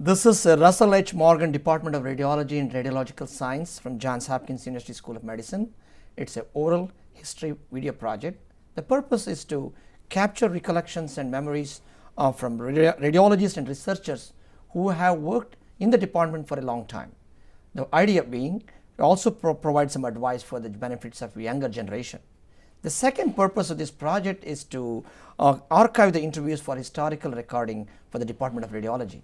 This is Russell H. Morgan, Department of Radiology and Radiological Science from Johns Hopkins University School of Medicine. It's an oral history video project. The purpose is to capture recollections and memories from radiologists and researchers who have worked in the department for a long time. The idea being to also provide some advice for the benefits of the younger generation. The second purpose of this project is to archive the interviews for historical recording for the Department of Radiology.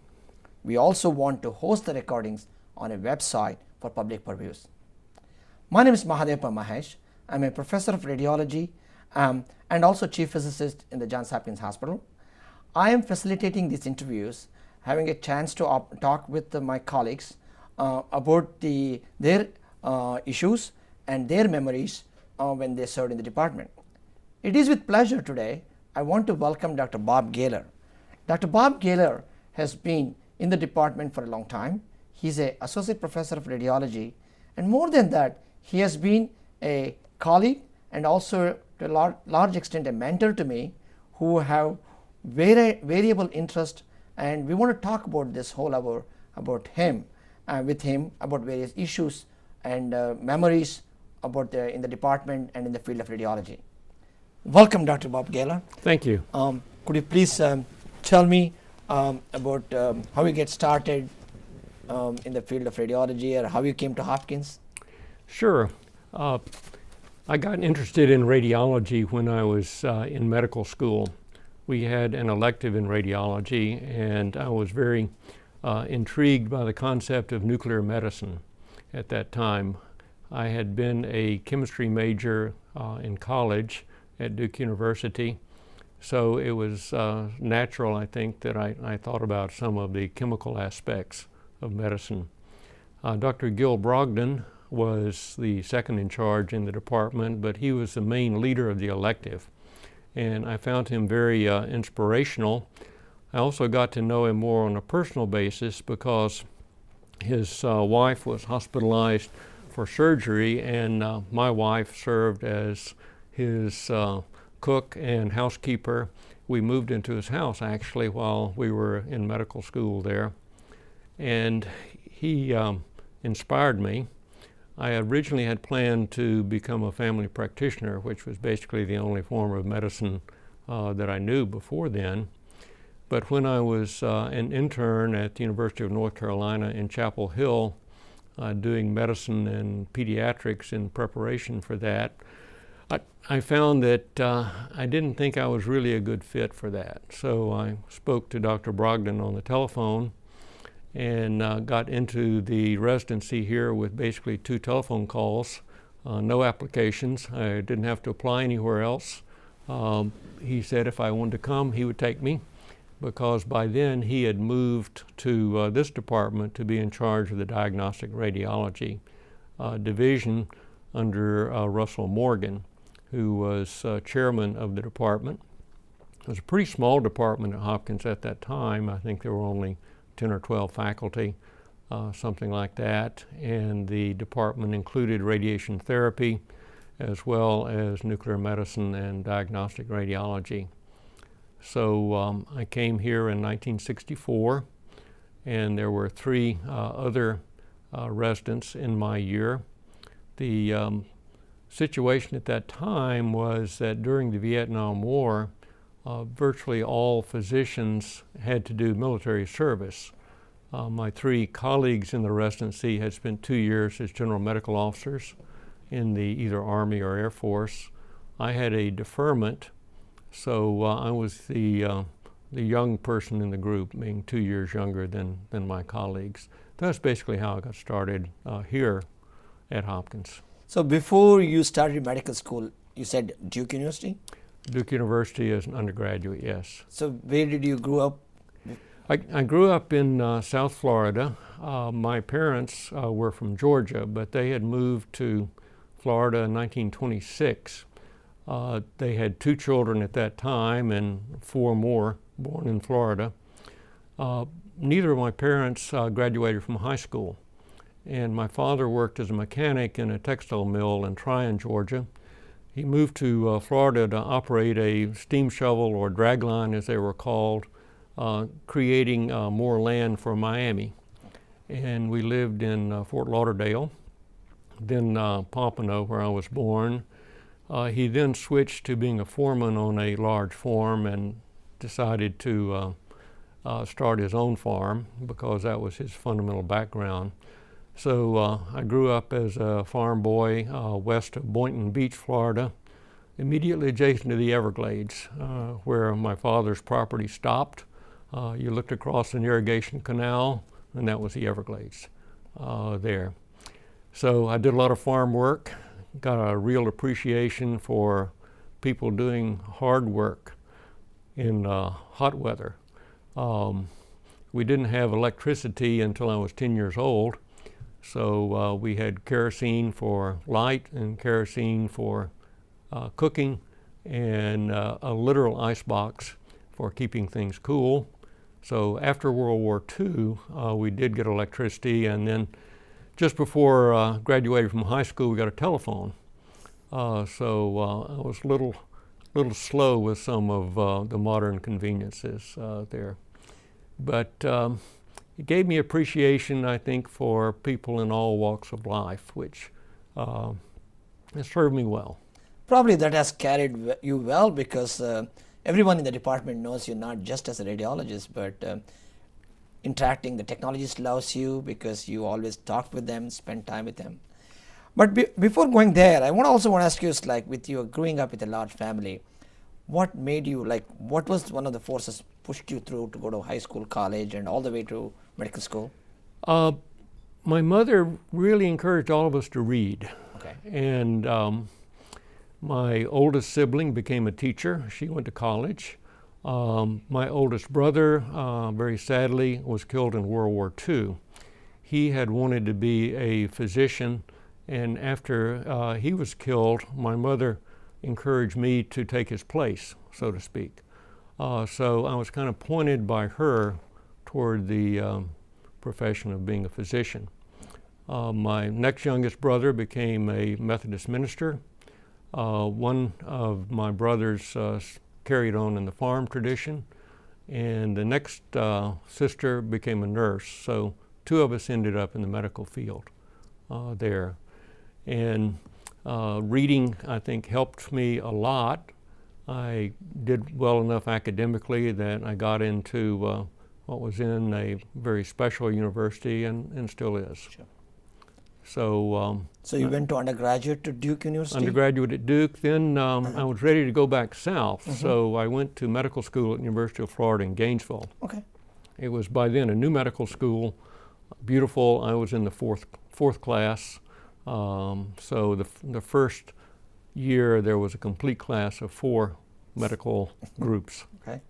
We also want to host the recordings on a website for public purviews. My name is Mahadeva Mahesh. I'm a professor of radiology and also chief physicist in the Johns Hopkins Hospital. I am facilitating these interviews, having a chance to talk with my colleagues about their issues and their memories when they served in the department. It is with pleasure today I want to welcome Dr. Bob Gayler. Dr. Bob Gayler has been in the department for a long time. He's an associate professor of radiology, and more than that, he has been a colleague and also to a large extent a mentor to me, who have variable interest, and we want to talk about this whole hour about him with him about various issues and memories about in the department and in the field of radiology. Welcome, Dr. Bob Gayler. Thank you. Could you please tell me about how you get started in the field of radiology, or how you came to Hopkins? Sure. I got interested in radiology when I was in medical school. We had an elective in radiology, and I was very intrigued by the concept of nuclear medicine at that time. I had been a chemistry major in college at Duke University, so it was natural, I think, that I thought about some of the chemical aspects of medicine. Dr. Gil Brogdon was the second in charge in the department, but he was the main leader of the elective, and I found him very inspirational. I also got to know him more on a personal basis because his wife was hospitalized for surgery, and my wife served as his cook and housekeeper. We moved into his house actually while we were in medical school there, and he inspired me. I originally had planned to become a family practitioner, which was basically the only form of medicine that I knew before then. But when I was an intern at the University of North Carolina in Chapel Hill, doing medicine and pediatrics in preparation for that, I found that I didn't think I was really a good fit for that. So I spoke to Dr. Brogdon on the telephone and got into the residency here with basically 2 telephone calls, no applications. I didn't have to apply anywhere else. He said if I wanted to come, he would take me, because by then he had moved to this department to be in charge of the diagnostic radiology division under Russell Morgan, who was chairman of the department. It was a pretty small department at Hopkins at that time. I think there were only 10 or 12 faculty, something like that, and the department included radiation therapy as well as nuclear medicine and diagnostic radiology. So I came here in 1964, and there were 3 other residents in my year. The situation at that time was that during the Vietnam War, virtually all physicians had to do military service. My 3 colleagues in the residency had spent 2 years as general medical officers in the either Army or Air Force. I had a deferment, so I was the young person in the group, being 2 years younger than my colleagues. That's basically how I got started here at Hopkins. So before you started medical school, you said Duke University? Duke University as an undergraduate, yes. So where did you grow up? I grew up in South Florida. My parents were from Georgia, but they had moved to Florida in 1926. They had 2 children at that time and 4 more born in Florida. Neither of my parents graduated from high school, and my father worked as a mechanic in a textile mill in Tryon, Georgia. He moved to Florida to operate a steam shovel or dragline, as they were called, creating more land for Miami. And we lived in Fort Lauderdale, then Pompano, where I was born. He then switched to being a foreman on a large farm and decided to start his own farm because that was his fundamental background. So I grew up as a farm boy west of Boynton Beach, Florida, immediately adjacent to the Everglades, where my father's property stopped. You looked across an irrigation canal, and that was the Everglades there. So I did a lot of farm work, got a real appreciation for people doing hard work in hot weather. We didn't have electricity until I was 10 years old, so we had kerosene for light and kerosene for cooking and a literal ice box for keeping things cool. So after World War II, we did get electricity, and then just before graduating from high school, we got a telephone. So I was a little slow with some of the modern conveniences there. But it gave me appreciation, I think, for people in all walks of life, which has served me well. Probably that has carried you well because everyone in the department knows you not just as a radiologist, but interacting, the technologist loves you because you always talk with them, spend time with them. But before going there, I also want to ask you, like with you growing up with a large family, what made you, like, what was one of the forces pushed you through to go to high school, college, and all the way to medical school? My mother really encouraged all of us to read. Okay. And my oldest sibling became a teacher. She went to college. My oldest brother, very sadly, was killed in World War II. He had wanted to be a physician, and after he was killed, my mother encouraged me to take his place, so to speak. So I was kind of pointed by her toward the profession of being a physician. My next youngest brother became a Methodist minister. One of my brothers carried on in the farm tradition, and the next sister became a nurse. So two of us ended up in the medical field there. And reading, I think, helped me a lot. I did well enough academically that I got into what was in a very special university and still is. Sure. So, so you went to undergraduate to Duke University? Undergraduate at Duke. Then I was ready to go back south, so I went to medical school at the University of Florida in Gainesville. Okay. It was by then a new medical school, beautiful. I was in the fourth class. So the first year there was a complete class of 4 medical groups Okay.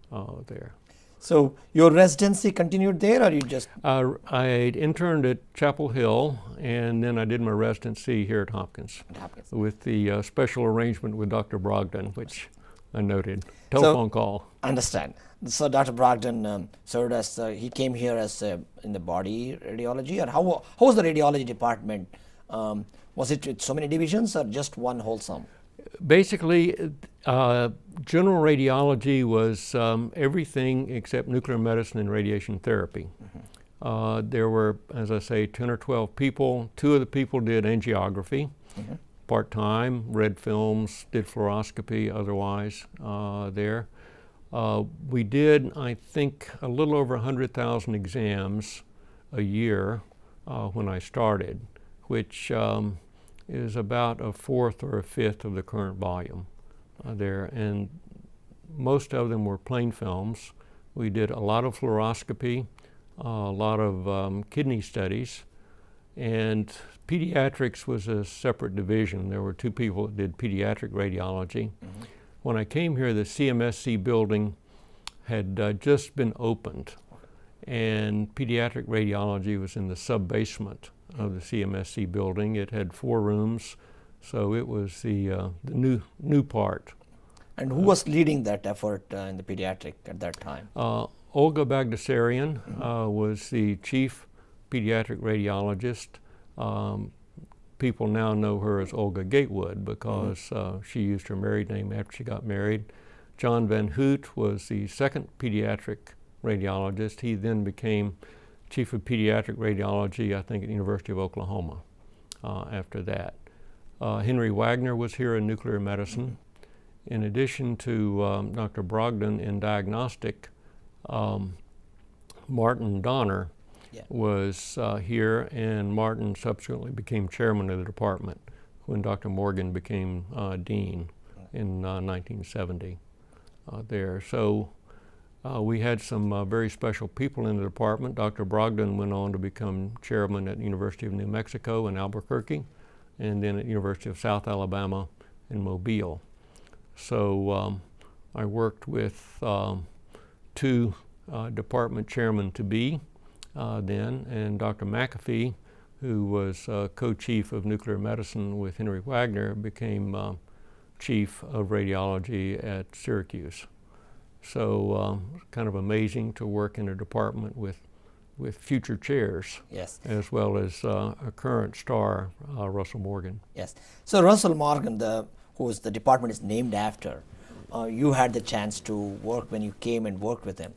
there. So your residency continued there, or you just? I interned at Chapel Hill, and then I did my residency here at Hopkins with the special arrangement with Dr. Brogdon, which I noted. Telephone call. Understand. So Dr. Brogdon served as, he came here as in the body radiology, or how was the radiology department? Was it with so many divisions or just one wholesome? Basically, general radiology was everything except nuclear medicine and radiation therapy. There were, as I say, 10 or 12 people. 2 of the people did angiography, part-time, read films, did fluoroscopy otherwise there. We did, I think, a little over 100,000 exams a year when I started, which is about a 4th or a 5th of the current volume there. And most of them were plain films. We did a lot of fluoroscopy, a lot of kidney studies, and pediatrics was a separate division. There were 2 people that did pediatric radiology. When I came here, the CMSC building had just been opened, and pediatric radiology was in the sub-basement of the CMSC building. It had 4 rooms, so it was the new part. And who was leading that effort in the pediatric at that time? Olga Bagdasarian was the chief pediatric radiologist. People now know her as Olga Gatewood because she used her married name after she got married. John Van Hoot was the second pediatric radiologist. He then became chief of pediatric radiology, I think, at the University of Oklahoma after that. Henry Wagner was here in nuclear medicine. In addition to Dr. Brogdon in diagnostic, Martin Donner was here, and Martin subsequently became chairman of the department when Dr. Morgan became dean in 1970 there. So we had some very special people in the department. Dr. Brogdon went on to become chairman at the University of New Mexico in Albuquerque, and then at the University of South Alabama in Mobile. So I worked with two department chairmen-to-be then, and Dr. McAfee, who was co-chief of nuclear medicine with Henry Wagner, became chief of radiology at Syracuse. So kind of amazing to work in a department with future chairs, as well as a current star, Russell Morgan. Yes. So Russell Morgan, who the department is named after, you had the chance to work when you came and worked with him.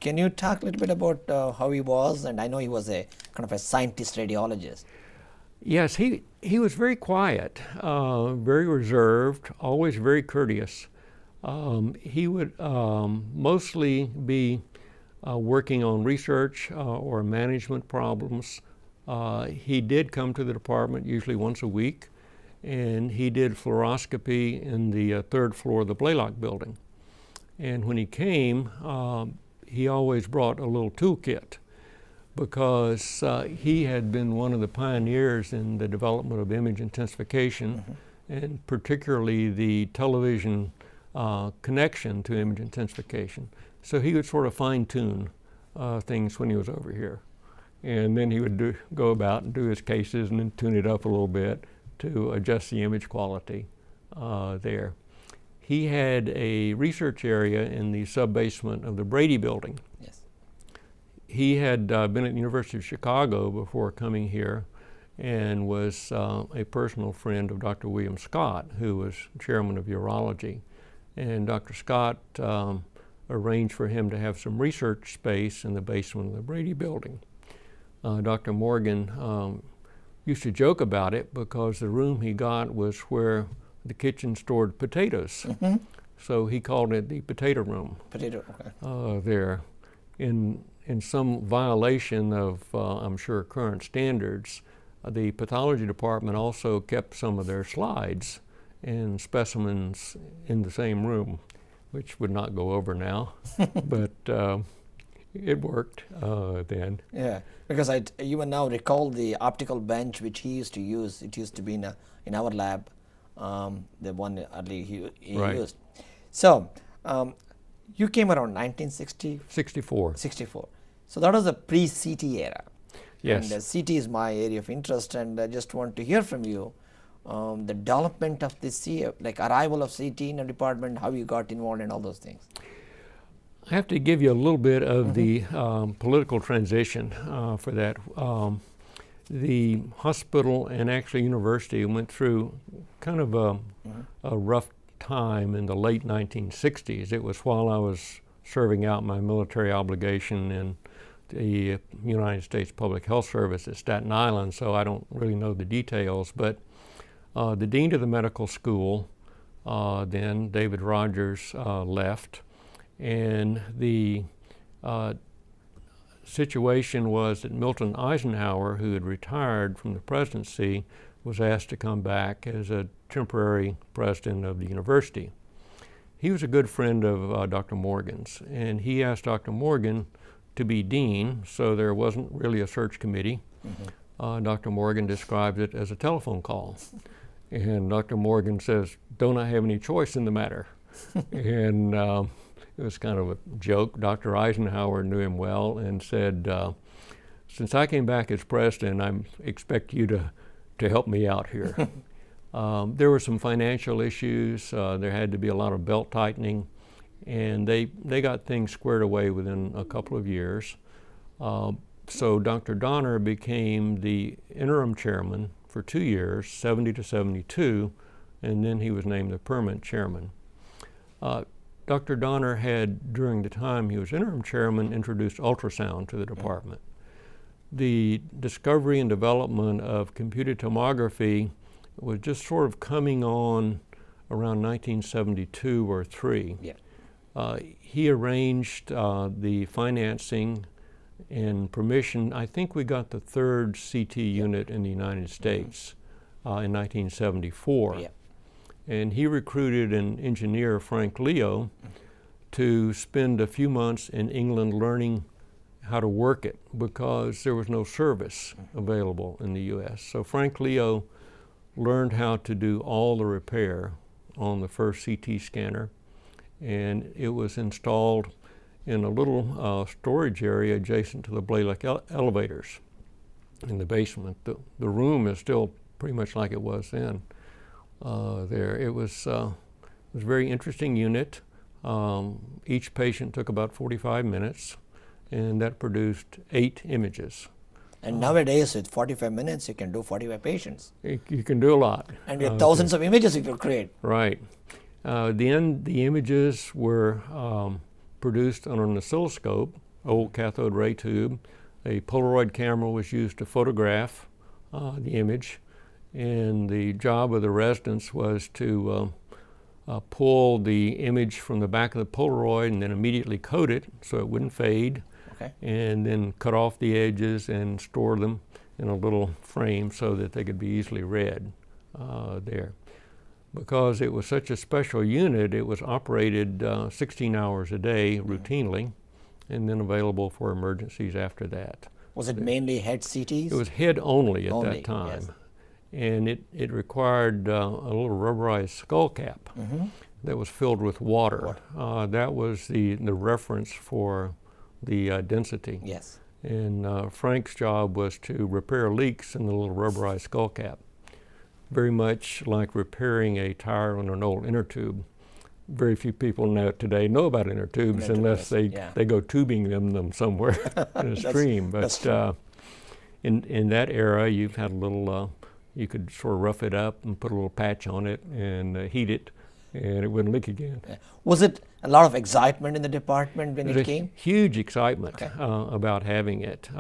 Can you talk a little bit about how he was? And I know he was a kind of a scientist radiologist. Yes, he was very quiet, very reserved, always very courteous. He would mostly be working on research or management problems. He did come to the department usually once a week, and he did fluoroscopy in the third floor of the Blaylock building. And when he came, he always brought a little toolkit, because he had been one of the pioneers in the development of image intensification, and particularly the television connection to image intensification. So he would sort of fine-tune things when he was over here. And then he would go about and do his cases and then tune it up a little bit to adjust the image quality there. He had a research area in the sub-basement of the Brady building. Yes. He had been at the University of Chicago before coming here, and was a personal friend of Dr. William Scott, who was chairman of urology. And Dr. Scott arranged for him to have some research space in the basement of the Brady building. Dr. Morgan used to joke about it, because the room he got was where the kitchen stored potatoes. So he called it the potato room. Potato, okay. There. In some violation of, I'm sure, current standards, the pathology department also kept some of their slides and specimens in the same room, which would not go over now, but it worked then. Yeah, because I even now recall the optical bench which he used to use. It used to be in our lab, the one early he used. So you came around 1960? 64. So that was the pre-CT era. Yes. And CT is my area of interest, and I just want to hear from you the development of this, like arrival of CT in a department, how you got involved and all those things. I have to give you a little bit of the political transition for that. The hospital and actually university went through kind of a rough time in the late 1960s. It was while I was serving out my military obligation in the United States Public Health Service at Staten Island, so I don't really know the details, but the dean of the medical school then, David Rogers, left, and the situation was that Milton Eisenhower, who had retired from the presidency, was asked to come back as a temporary president of the university. He was a good friend of Dr. Morgan's, and he asked Dr. Morgan to be dean, so there wasn't really a search committee. Dr. Morgan described it as a telephone call. And Dr. Morgan says, "Don't I have any choice in the matter?" And it was kind of a joke. Dr. Eisenhower knew him well and said, "Since I came back as president, I expect you to help me out here." There were some financial issues. There had to be a lot of belt tightening, and they got things squared away within a couple of years. So Dr. Donner became the interim chairman for 2 years, 70 to 72, and then he was named the permanent chairman. Dr. Donner had, during the time he was interim chairman, introduced ultrasound to the department. The discovery and development of computed tomography was just sort of coming on around 1972 or 3. Yeah. He arranged the financing and permission. I think we got the third CT unit in the United States in 1974. Yeah. And he recruited an engineer, Frank Leo, to spend a few months in England learning how to work it because there was no service available in the US. So Frank Leo learned how to do all the repair on the first CT scanner, and it was installed in a little storage area adjacent to the Blalock elevators in the basement. The room is still pretty much like it was then there. It was a very interesting unit. Each patient took about 45 minutes, and that produced 8 images. And nowadays, with 45 minutes, you can do 45 patients. You can do a lot. And with thousands of images you can create. Right. Then the images were produced on an oscilloscope, old cathode ray tube. A Polaroid camera was used to photograph the image, and the job of the residents was to pull the image from the back of the Polaroid and then immediately coat it so it wouldn't fade. Okay. And then cut off the edges and store them in a little frame so that they could be easily read there. Because it was such a special unit, it was operated 16 hours a day routinely, and then available for emergencies after that. Was it mainly head CTs? It was head only at that Yes. time. And it required a little rubberized skull cap that was filled with water. That was the reference for the density. Yes. And Frank's job was to repair leaks in the little rubberized skull cap. Very much like repairing a tire on an old inner tube. Very few people today know about inner tubes unless they go tubing them somewhere in a stream. But in that era, you've had a little, you could sort of rough it up and put a little patch on it and heat it, and it wouldn't leak again. Was it a lot of excitement in the department when it came? Huge excitement about having it.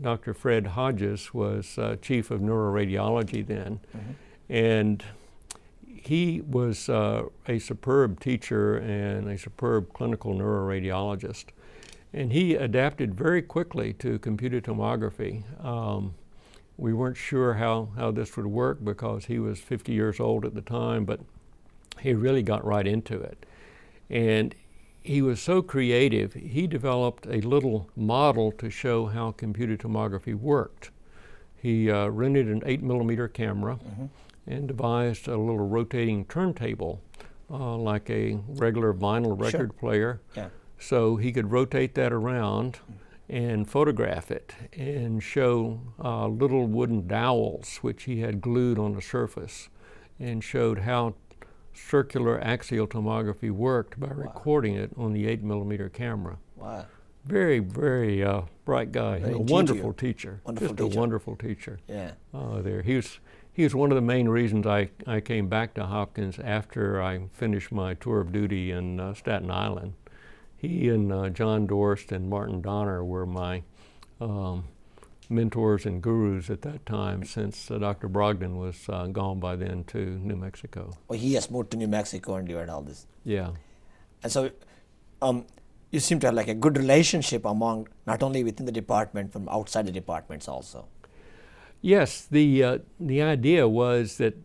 Dr. Fred Hodges was chief of neuroradiology then, and he was a superb teacher and a superb clinical neuroradiologist. And he adapted very quickly to computed tomography. We weren't sure how this would work because he was 50 years old at the time, but he really got right into it. And he was so creative, he developed a little model to show how computed tomography worked. He rented an 8mm camera and devised a little rotating turntable like a regular vinyl record player. So he could rotate that around and photograph it and show little wooden dowels which he had glued on the surface, and showed how circular axial tomography worked by recording it on the 8mm camera. Wow. Very, very bright guy. A wonderful teacher. Just a wonderful teacher. Yeah. There. He was one of the main reasons I came back to Hopkins after I finished my tour of duty in Staten Island. He and John Dorst and Martin Donner were my mentors and gurus at that time, since Dr. Brogdon was gone by then to New Mexico. Oh, he has moved to New Mexico and you had all this. Yeah. And so you seem to have like a good relationship among, not only within the department, from outside the departments also. Yes, the idea was that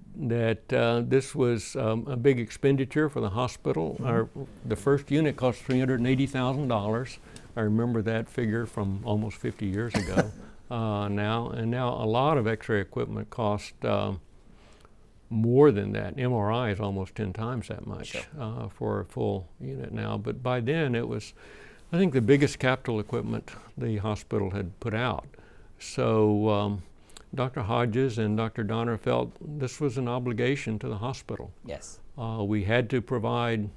this was a big expenditure for the hospital. The first unit cost $380,000. I remember that figure from almost 50 years ago. Now a lot of X-ray equipment cost more than that. MRI is almost 10 times that much for a full unit now. But by then it was, I think, the biggest capital equipment the hospital had put out. So Dr. Hodges and Dr. Donner felt this was an obligation to the hospital. Yes. We had to provide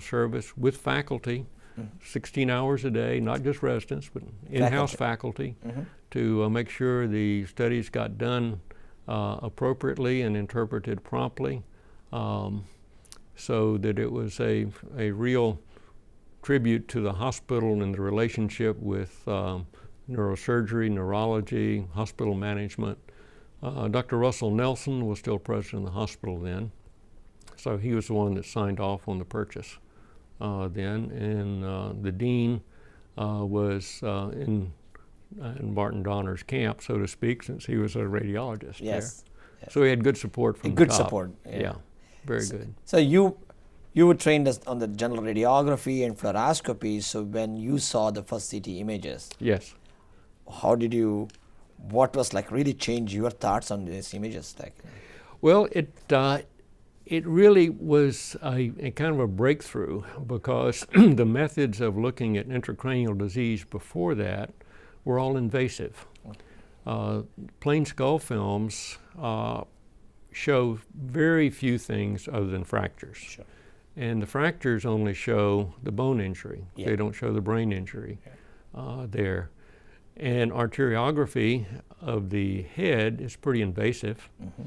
service with faculty, 16 hours a day, not just residents, but in-house faculty, to make sure the studies got done appropriately and interpreted promptly, so that it was a real tribute to the hospital and the relationship with neurosurgery, neurology, hospital management. Dr. Russell Nelson was still president of the hospital then, so he was the one that signed off on the purchase then, and the dean was in Barton Donner's camp, so to speak, since he was a radiologist there. Yes. So he had good support from the Good top. support. Yeah, very good. So you were trained on the general radiography and fluoroscopy. So when you saw the first CT images, Yes. how did you? What was like really change your thoughts on these images? Like, Well, it really was a kind of a breakthrough, because the methods of looking at intracranial disease before that were all invasive. Plain skull films show very few things other than fractures. Sure. And the fractures only show the bone injury. Yeah. They don't show the brain injury there. And arteriography of the head is pretty invasive. Mm-hmm.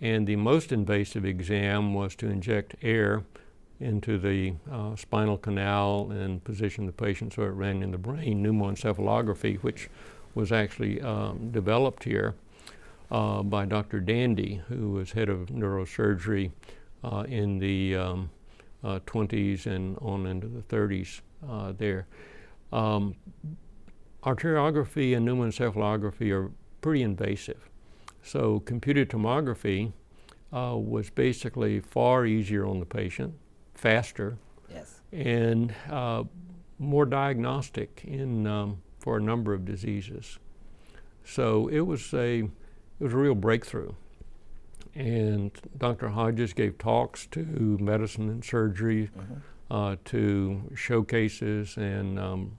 And the most invasive exam was to inject air into the spinal canal and position the patient so it ran in the brain, pneumoencephalography, which was actually developed here by Dr. Dandy, who was head of neurosurgery in the 20s and on into the 30s there. Arteriography and pneumoencephalography are pretty invasive. So computed tomography was basically far easier on the patient, faster, yes. and more diagnostic for a number of diseases. So it was a real breakthrough. And Dr. Hodges gave talks to medicine and surgery to showcases and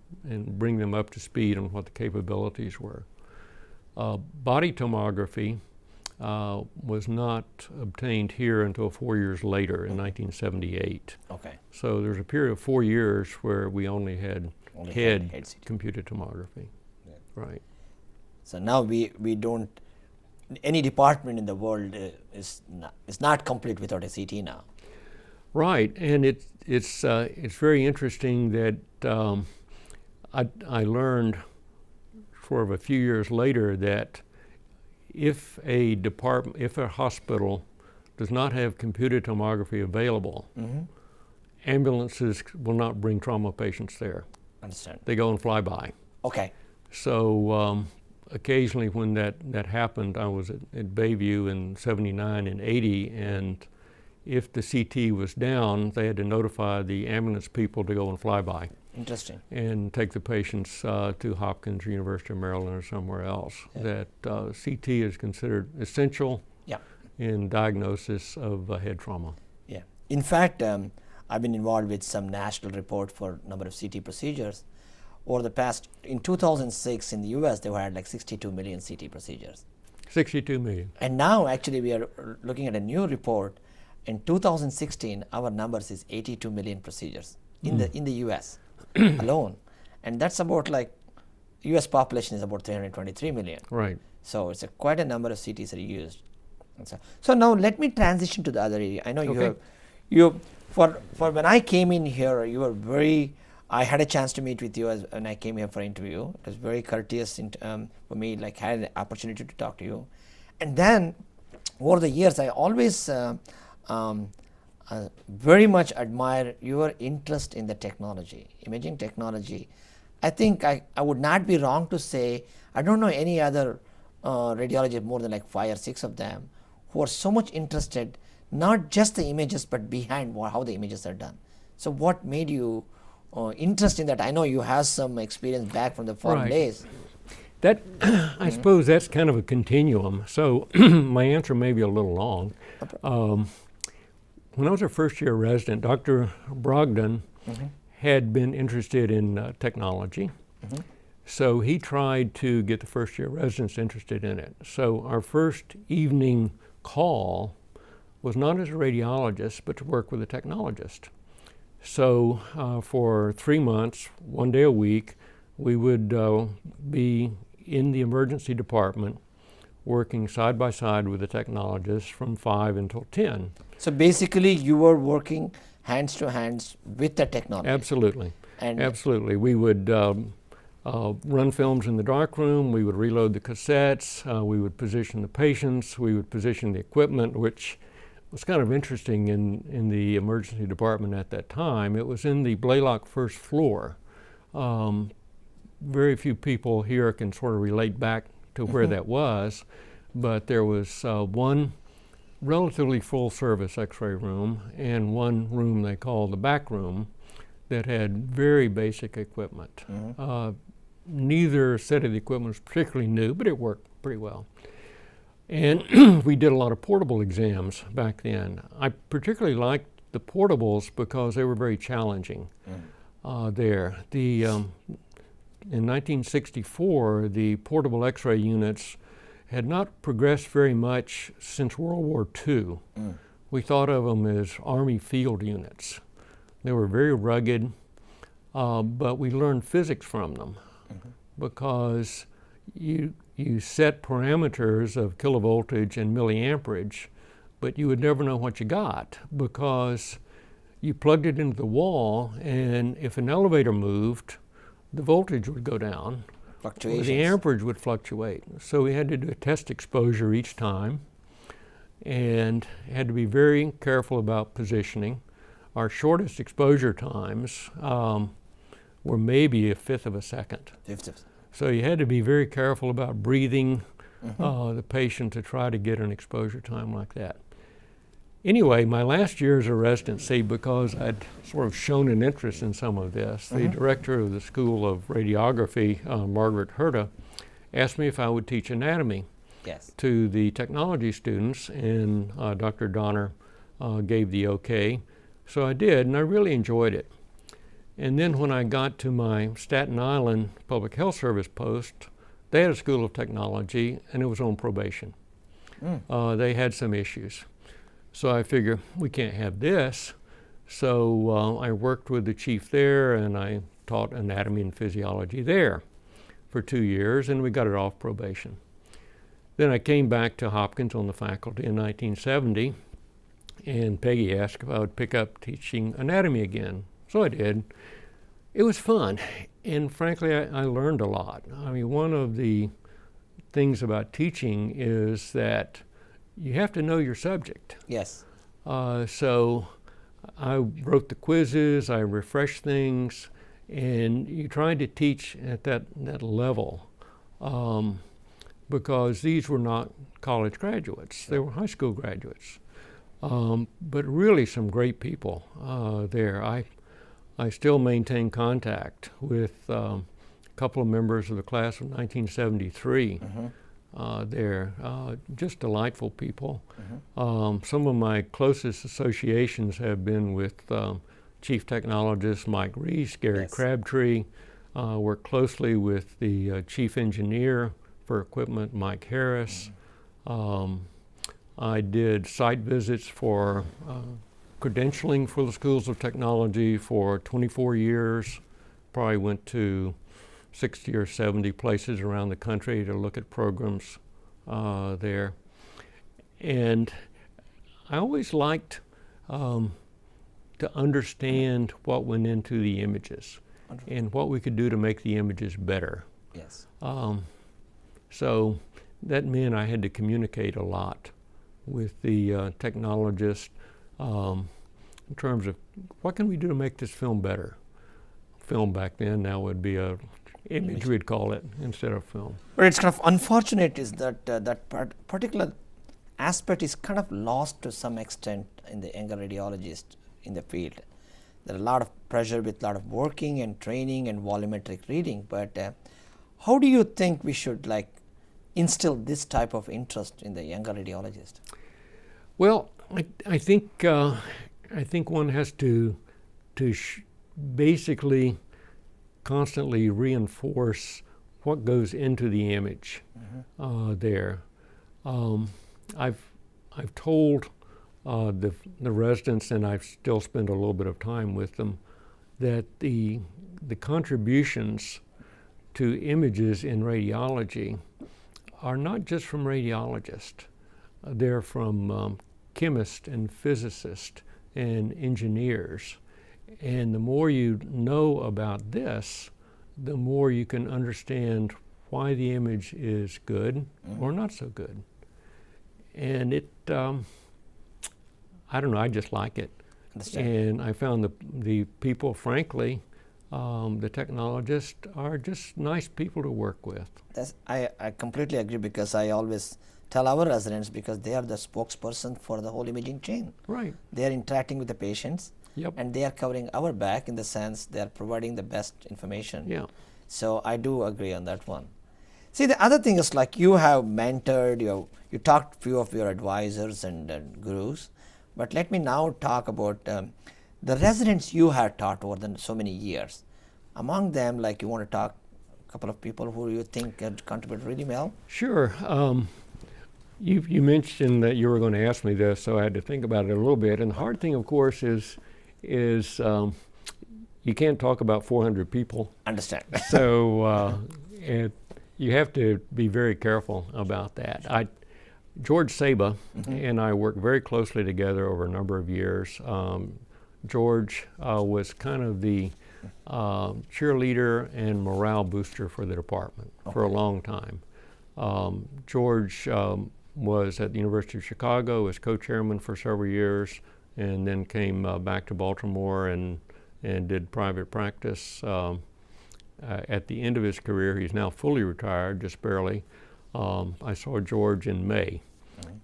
bring them up to speed on what the capabilities were. Body tomography was not obtained here until 4 years later in 1978. Okay. So there's a period of 4 years where we only had head CT. computed tomography. Yeah. Right. So now we don't. Any department in the world is not complete without a CT now. Right, and it's very interesting that I learned sort of a few years later that if a hospital does not have computed tomography available, ambulances will not bring trauma patients there. Understand. They go and fly by. Okay. So occasionally when that happened, I was at Bayview in 79 and 80, and if the CT was down, they had to notify the ambulance people to go and fly by. Interesting. And take the patients to Hopkins or University of Maryland or somewhere else. Yeah. That CT is considered essential in diagnosis of head trauma. Yeah. In fact, I've been involved with some national report for number of CT procedures. Over the past, in 2006 in the US, they had like 62 million CT procedures. 62 million. And now actually we are looking at a new report. In 2016, our numbers is 82 million procedures in the US alone. And that's about like, US population is about 323 million. Right. So it's quite a number of CTs are used. So now let me transition to the other area. I know for when I came in here, you were very, I had a chance to meet with you when I came here for interview. It was very courteous for me, like had an opportunity to talk to you. And then over the years, I always very much admire your interest in the technology, imaging technology. I think I would not be wrong to say, I don't know any other radiologist, more than like 5 or 6 of them, who are so much interested, not just the images, but behind how the images are done. So what made you interested in that? I know you have some experience back from the foreign days. That, I suppose that's kind of a continuum. So my answer may be a little long. When I was a first-year resident, Dr. Brogdon had been interested in technology. So he tried to get the first-year residents interested in it. So our first evening call was not as a radiologist, but to work with a technologist. So for 3 months, 1 day a week, we would be in the emergency department working side by side with the technologist from 5 until 10. So basically you were working hands to hands with the technology. Absolutely. And Absolutely. We would run films in the darkroom, we would reload the cassettes, we would position the patients, we would position the equipment, which was kind of interesting in the emergency department at that time. It was in the Blaylock first floor. Very few people here can sort of relate back to where that was, but there was one relatively full service x-ray room and one room they called the back room that had very basic equipment. Neither set of the equipment was particularly new, but it worked pretty well. And we did a lot of portable exams back then. I particularly liked the portables because they were very challenging there. In 1964, the portable x-ray units had not progressed very much since World War II. We thought of them as Army field units. They were very rugged, but we learned physics from them because you set parameters of kilovoltage and milliamperage, but you would never know what you got because you plugged it into the wall, and if an elevator moved, the voltage would go down. Fluctuations. The amperage would fluctuate. So we had to do a test exposure each time and had to be very careful about positioning. Our shortest exposure times were maybe a fifth of a second. So you had to be very careful about breathing the patient to try to get an exposure time like that. Anyway, my last year as a residency, because I'd sort of shown an interest in some of this, the director of the School of Radiography, Margaret Herta, asked me if I would teach anatomy to the technology students, and Dr. Donner gave the okay. So I did, and I really enjoyed it. And then when I got to my Staten Island Public Health Service post, they had a School of Technology, and it was on probation. They had some issues. So I figured we can't have this. So I worked with the chief there, and I taught anatomy and physiology there for 2 years, and we got it off probation. Then I came back to Hopkins on the faculty in 1970, and Peggy asked if I would pick up teaching anatomy again. So I did. It was fun, and frankly, I learned a lot. I mean, one of the things about teaching is that you have to know your subject. Yes. So I wrote the quizzes, I refreshed things, and you tried to teach at that level because these were not college graduates, they were high school graduates. But really some great people there. I still maintain contact with a couple of members of the class of 1973 there. Just delightful people. Some of my closest associations have been with Chief Technologist Mike Reese, Gary Crabtree, worked closely with the Chief Engineer for Equipment, Mike Harris. I did site visits for credentialing for the schools of technology for 24 years. Probably went to 60 or 70 places around the country to look at programs there. And I always liked to understand what went into the images and what we could do to make the images better. Yes. So that meant I had to communicate a lot with the technologist in terms of what can we do to make this film better. Film back then now would be a image, we'd call it, instead of film. But it's kind of unfortunate is that that particular aspect is kind of lost to some extent in the younger radiologists in the field. There are a lot of pressure with a lot of working and training and volumetric reading, but how do you think we should instill this type of interest in the younger radiologist? Well, I think one has to basically constantly reinforce what goes into the image there. I've told the residents, and I've still spent a little bit of time with them, that the contributions to images in radiology are not just from radiologists. They're from chemists and physicists and engineers. And the more you know about this, the more you can understand why the image is good or not so good. And it, I don't know, I just like it. Understand. And I found the people, frankly, the technologists are just nice people to work with. I completely agree, because I always tell our residents, because they are the spokesperson for the whole imaging chain. Right. They are interacting with the patients. Yep. And they are covering our back in the sense they are providing the best information. Yeah. So I do agree on that one. See, the other thing is, like, you have mentored, you talked to few of your advisors and gurus, but let me now talk about the residents you have taught over so many years. Among them, like, you want to talk a couple of people who you think could contribute really well? Sure. You mentioned that you were going to ask me this, so I had to think about it a little bit. And the hard thing, of course, is you can't talk about 400 people. Understand. So you have to be very careful about that. George Saber and I worked very closely together over a number of years. George was kind of the cheerleader and morale booster for the department for a long time. George was at the University of Chicago as co-chairman for several years, and then came back to Baltimore and did private practice. At the end of his career, he's now fully retired, just barely. I saw George in May,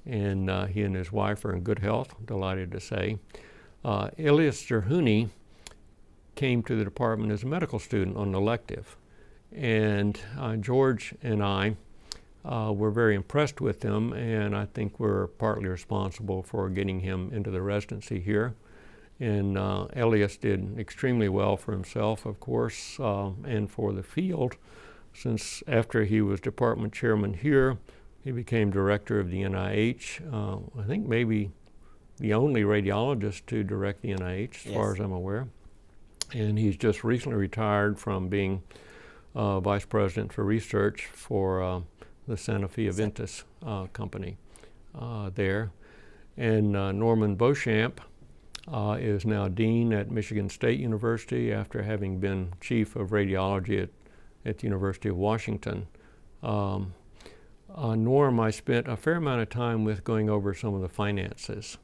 and he and his wife are in good health, delighted to say. Elias Zerhouni came to the department as a medical student on an elective, and George and I were very impressed with him, and I think we're partly responsible for getting him into the residency here. And Elias did extremely well for himself, of course, and for the field, since after he was department chairman here, he became director of the NIH. I think maybe the only radiologist to direct the NIH, as far as I'm aware. And he's just recently retired from being vice president for research for the Sanofi Aventis company there. And Norman Beauchamp is now dean at Michigan State University after having been chief of radiology at the University of Washington. Norm, I spent a fair amount of time with going over some of the finances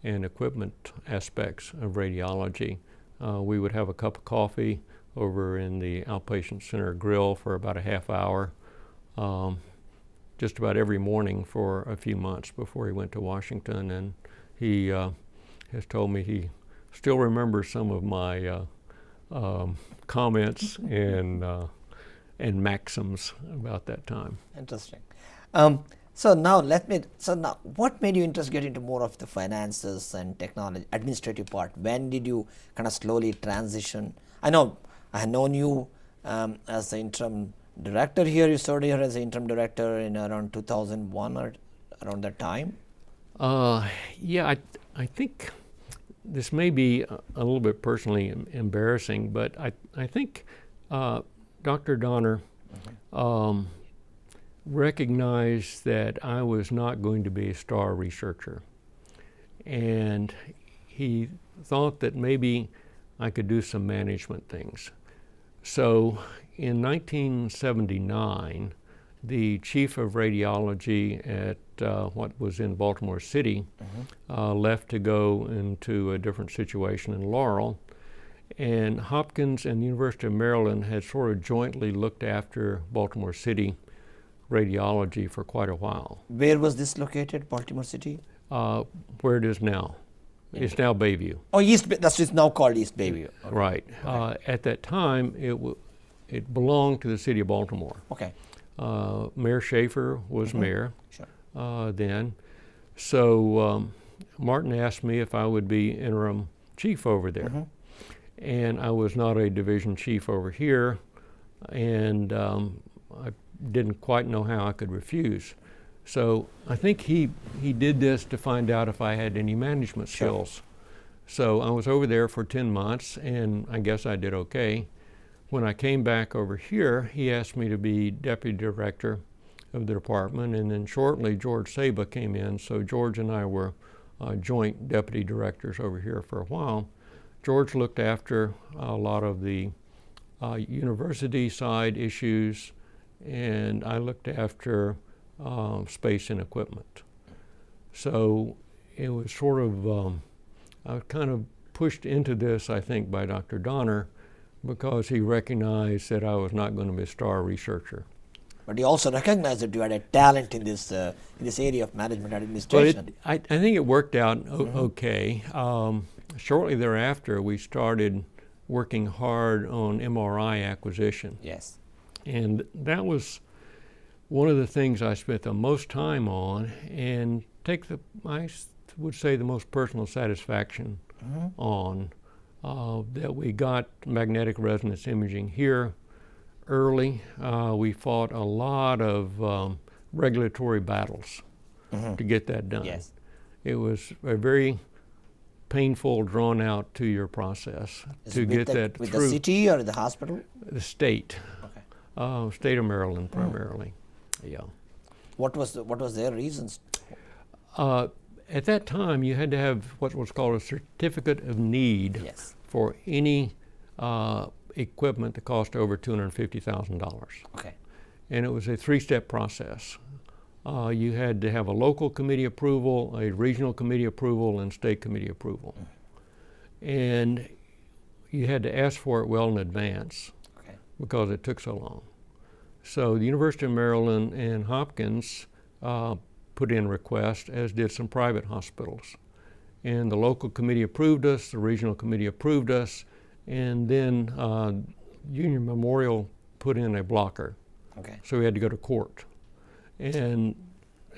and equipment aspects of radiology. We would have a cup of coffee over in the outpatient center grill for about a half hour, just about every morning for a few months before he went to Washington. And he has told me he still remembers some of my comments and maxims about that time. Interesting. So now what made you interested get into more of the finances and technology, administrative part? When did you kind of slowly transition? I know I had known you as the interim director here. You started here as the interim director in around 2001 or around that time. Yeah, I think this may be a little bit personally embarrassing, but I think Dr. Donner recognized that I was not going to be a star researcher, and he thought that maybe I could do some management things. So in 1979, the chief of radiology at what was in Baltimore City left to go into a different situation in Laurel, and Hopkins and the University of Maryland had sort of jointly looked after Baltimore City radiology for quite a while. Where was this located, Baltimore City? Where it is now. It's now Bayview. Oh, that's just now called East Bayview. Okay. Right. Okay. At that time, it belonged to the city of Baltimore. Okay. Mayor Schaefer was mayor then. So Martin asked me if I would be interim chief over there. And I was not a division chief over here, and I didn't quite know how I could refuse. So I think he did this to find out if I had any management skills. So I was over there for 10 months, and I guess I did okay. When I came back over here, he asked me to be deputy director of the department, and then shortly George Saber came in, so George and I were joint deputy directors over here for a while, George looked after a lot of the university side issues, and I looked after space and equipment. So it was sort of, I was kind of pushed into this, I think, by Dr. Donner, because he recognized that I was not going to be a star researcher. But he also recognized that you had a talent in this area of management and administration. I think it worked out okay. Shortly thereafter, we started working hard on MRI acquisition. Yes. And that was one of the things I spent the most time on, and I would say the most personal satisfaction on, that we got magnetic resonance imaging here early. We fought a lot of regulatory battles to get that done. Yes. It was a very painful, drawn out 2-year process to get that with through. the city or the hospital? The state. Okay. State of Maryland primarily. Yeah. What was their reasons? At that time, you had to have what was called a certificate of need Yes. for any equipment that cost over $250,000. Okay. And it was a 3-step process. You had to have a local committee approval, a regional committee approval, and state committee approval. And you had to ask for it well in advance because it took so long. So the University of Maryland and Hopkins put in requests, as did some private hospitals. And the local committee approved us, the regional committee approved us, and then Union Memorial put in a blocker. Okay. So we had to go to court. And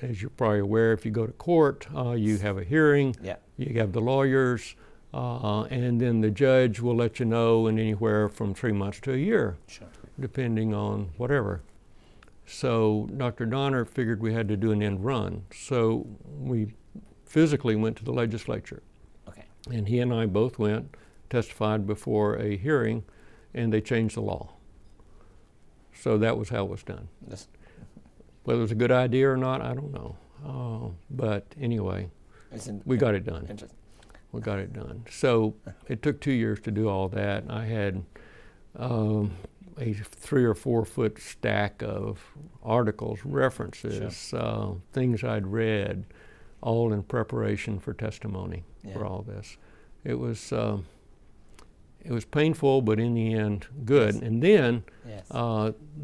as you're probably aware, if you go to court, you have a hearing, you have the lawyers, and then the judge will let you know in anywhere from 3 months to a year, depending on whatever. So Dr. Donner figured we had to do an end run. So we physically went to the legislature. Okay. And he and I both went, testified before a hearing, and they changed the law. So that was how it was done. Yes. Whether it was a good idea or not, I don't know. But anyway, we got it done. We got it done. So it took 2 years to do all that. I had a 3 or 4 foot stack of articles, references, things I'd read, all in preparation for testimony for all this. It was painful, but in the end, good. Yes. And then Yes.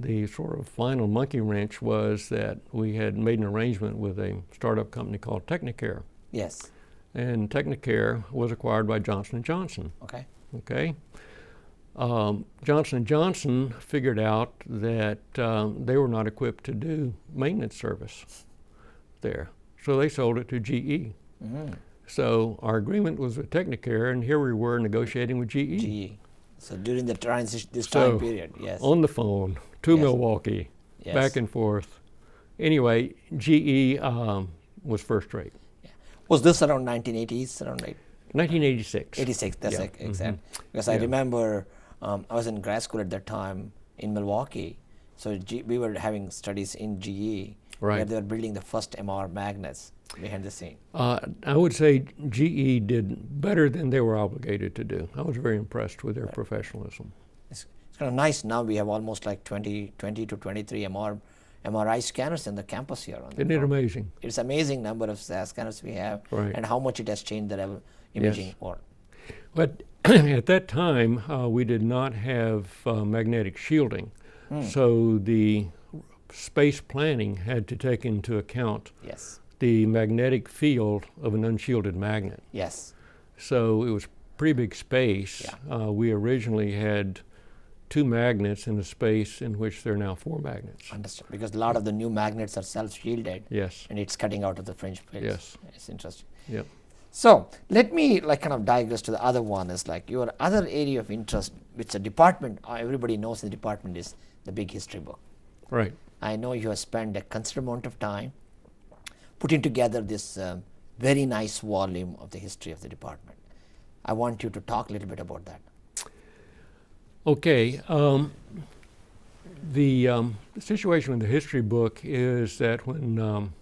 the sort of final monkey wrench was that we had made an arrangement with a startup company called Technicare. Yes. And Technicare was acquired by Johnson & Johnson. Okay. Okay. Johnson & Johnson figured out that they were not equipped to do maintenance service there. So they sold it to GE. So our agreement was with Technicare, and here we were negotiating with GE. GE. So during the transition, this time period, yes. On the phone to Milwaukee, back and forth. Anyway, GE was first rate. Was this around 1980s, around 1986. 86, that's exact. Because I remember I was in grad school at that time in Milwaukee. So we were having studies in GE where they were building the first MR magnets behind the scene. I would say GE did better than they were obligated to do. I was very impressed with their professionalism. It's kind of nice. Now we have almost like 20 to 23 MRI scanners in the campus here. Isn't it amazing? It's amazing number of scanners we have and how much it has changed the imaging work. But at that time, we did not have magnetic shielding. So the space planning had to take into account the magnetic field of an unshielded magnet. Yes. So it was pretty big space. We originally had 2 magnets in a space in which there are now 4 magnets. Understood. Because a lot of the new magnets are self-shielded. Yes. And it's cutting out of the fringe plates. Yes. It's interesting. Yep. So let me kind of digress to the other one. Is like your other area of interest, which the department, everybody knows in the department, is the big history book. Right. I know you have spent a considerable amount of time putting together this very nice volume of the history of the department. I want you to talk a little bit about that. Okay. The situation with the history book is that when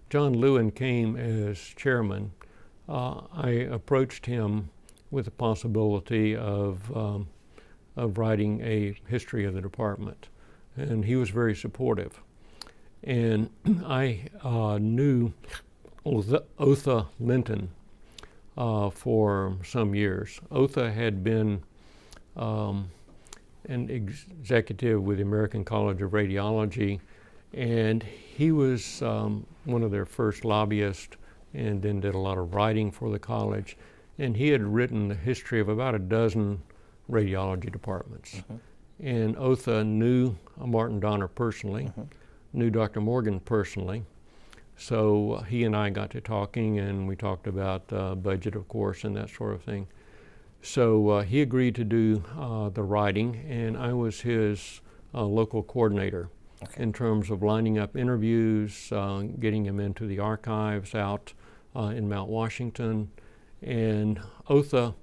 John Lewin came as chairman, I approached him with the possibility of writing a history of the department. And he was very supportive. And I knew Otha Linton for some years. Otha had been an executive with the American College of Radiology, and he was one of their first lobbyists, and then did a lot of writing for the college. And he had written the history of about a dozen radiology departments. And Otha knew Martin Donner personally, knew Dr. Morgan personally. So he and I got to talking, and we talked about budget, of course, and that sort of thing. So he agreed to do the writing, and I was his local coordinator in terms of lining up interviews, getting him into the archives out in Mount Washington. And Otha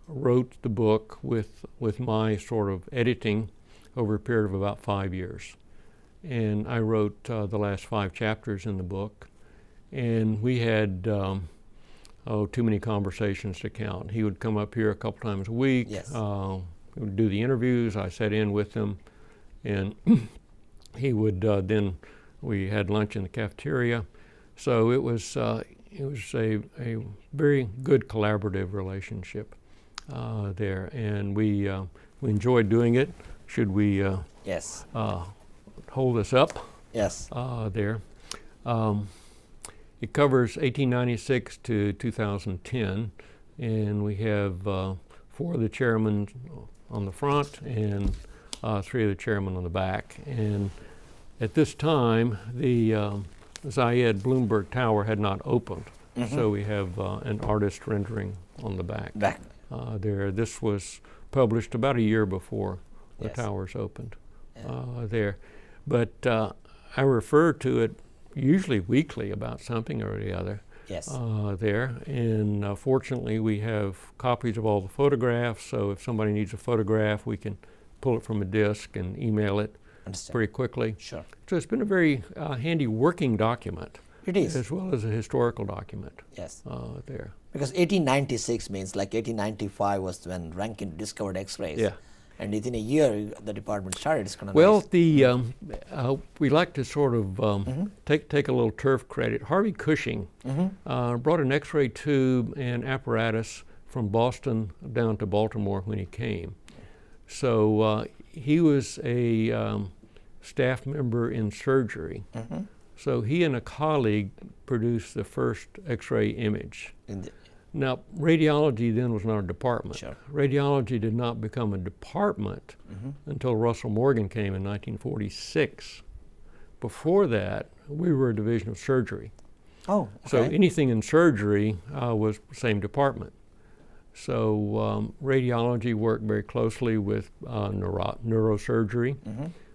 wrote the book with my sort of editing over a period of about 5 years. And I wrote the last 5 chapters in the book. And we had, too many conversations to count. He would come up here a couple times a week. Yes. He would do the interviews. I sat in with him. And he would then, we had lunch in the cafeteria. So it was a very good collaborative relationship there. And we enjoyed doing it. Should we Yes. hold us up? Yes. There. It covers 1896 to 2010, and we have 4 of the chairmen on the front and 3 of the chairmen on the back. And at this time, the Zayed Bloomberg Tower had not opened, so we have an artist rendering on the back. There. This was published about a year before the towers opened there. But I refer to it usually weekly about something or the other there. And fortunately, we have copies of all the photographs, so if somebody needs a photograph, we can pull it from a disk and email it pretty quickly. Sure. So it's been a very handy working document. It is. As well as a historical document. Yes. There. Because 1896 means like 1895 was when Rankin discovered X-rays. Yeah. And within a year, the department started. It's kind of well, nice. We like to sort of take a little turf credit. Harvey Cushing brought an X-ray tube and apparatus from Boston down to Baltimore when he came. So he was a staff member in surgery. So he and a colleague produced the first X-ray image. Now, radiology then was not a department. Sure. Radiology did not become a department until Russell Morgan came in 1946. Before that, we were a division of surgery. Oh, okay. So anything in surgery was the same department. So radiology worked very closely with neurosurgery,